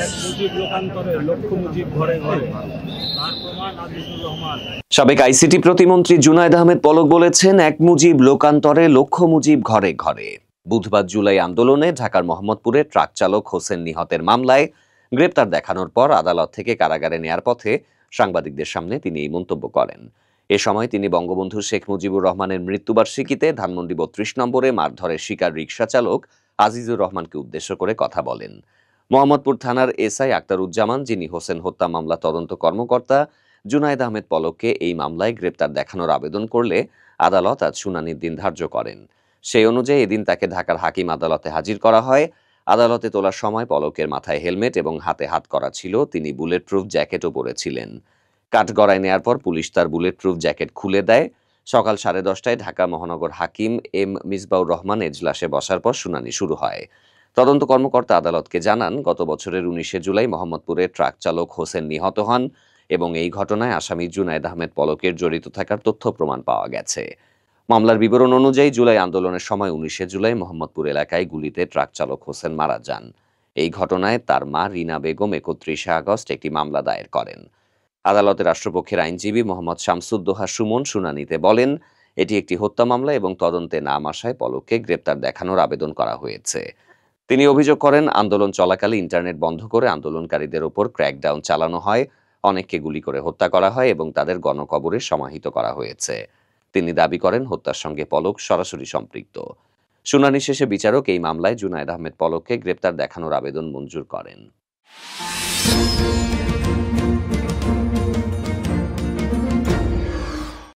এক মুজিব লোকান্তরে লক্ষ মুজিব ঘরে ঘরে, তার প্রমাণ আজিজুর রহমান। সাবেক আইসিটি প্রতিমন্ত্রী জুনায়েদ আহমেদ পলক বলেছেন, এক মুজিব লোকান্তরে লক্ষ মুজিব ঘরে ঘরে। বুধবার জুলাই আন্দোলনে ঢাকার মোহাম্মদপুরে ট্রাক চালক হোসেন নিহতের মামলায় গ্রেপ্তার দেখানোর পর আদালত থেকে কারাগারে নেয়ার পথে সাংবাদিকদের সামনে তিনি এই মন্তব্য করেন। এ সময় তিনি বঙ্গবন্ধু শেখ মুজিবুর রহমানের মৃত্যুবার্ষিকীতে ধানমন্ডি ৩২ নম্বরে মারধরের শিকার রিকশা চালক আজিজুর রহমানকে উদ্দেশ্য করে কথা বলেন। মোহাম্মদপুর থানার এসআই আক্তারুজ্জামান, যিনি হোসেন হত্যা মামলা তদন্ত কর্মকর্তা, জুনায়েদ আহমেদ পলককে এই মামলায় গ্রেপ্তার দেখানোর আবেদন করলে আদালত আজ শুনানির দিন ধার্য করেন। সেই অনুযায়ী এদিন তাকে ঢাকার হাকিম আদালতে হাজির করা হয়। আদালতে তোলার সময় পলকের মাথায় হেলমেট এবং হাতে হাত করা ছিল। তিনি বুলেট প্রুফ জ্যাকেটও পরেছিলেন। কাঠগড়ায় নেয়ার পর পুলিশ তার বুলেট প্রুফ জ্যাকেট খুলে দেয়। সকাল 10:30টায় ঢাকা মহানগর হাকিম এম মিসবাউর রহমান এজলাসে বসার পর শুনানি শুরু হয়। তদন্ত কর্মকর্তা আদালতকে জানান, গত বছরের 19শে জুলাই মোহাম্মদপুরে ট্রাক চালক হোসেন নিহত হন এবং এই ঘটনায় আসামি জুনায়েদ আহমেদ পলকের জড়িত থাকার তথ্য প্রমাণ পাওয়া গেছে। মামলার বিবরণ অনুযায়ী জুলাই আন্দোলনের সময় 19শে জুলাই মোহাম্মদপুর এলাকায় গুলিতে ট্রাক চালক হোসেন মারা যান। এই ঘটনায় তার মা রিনা বেগম 31শে আগস্ট একটি মামলা দায়ের করেন। আদালতে রাষ্ট্রপক্ষের আইনজীবী মোহাম্মদ শামসুদ্দোহা সুমন শুনানিতে বলেন, এটি একটি হত্যা মামলা এবং তদন্তে নাম আসায় পলককে গ্রেপ্তার দেখানোর আবেদন করা হয়েছে। তিনি অভিযোগ করেন, আন্দোলন চলাকালে ইন্টারনেট বন্ধ করে আন্দোলনকারীদের ওপর ক্র্যাকডাউন চালানো হয়, অনেককে গুলি করে হত্যা করা হয় এবং তাদের গণকবরে সমাহিত করা হয়েছে। তিনি দাবি করেন, হত্যার সঙ্গে পলক সরাসরি সম্পৃক্ত। শুনানি শেষে বিচারক এই মামলায় জুনায়েদ আহমেদ পলককে গ্রেপ্তার দেখানোর আবেদন মঞ্জুর করেন।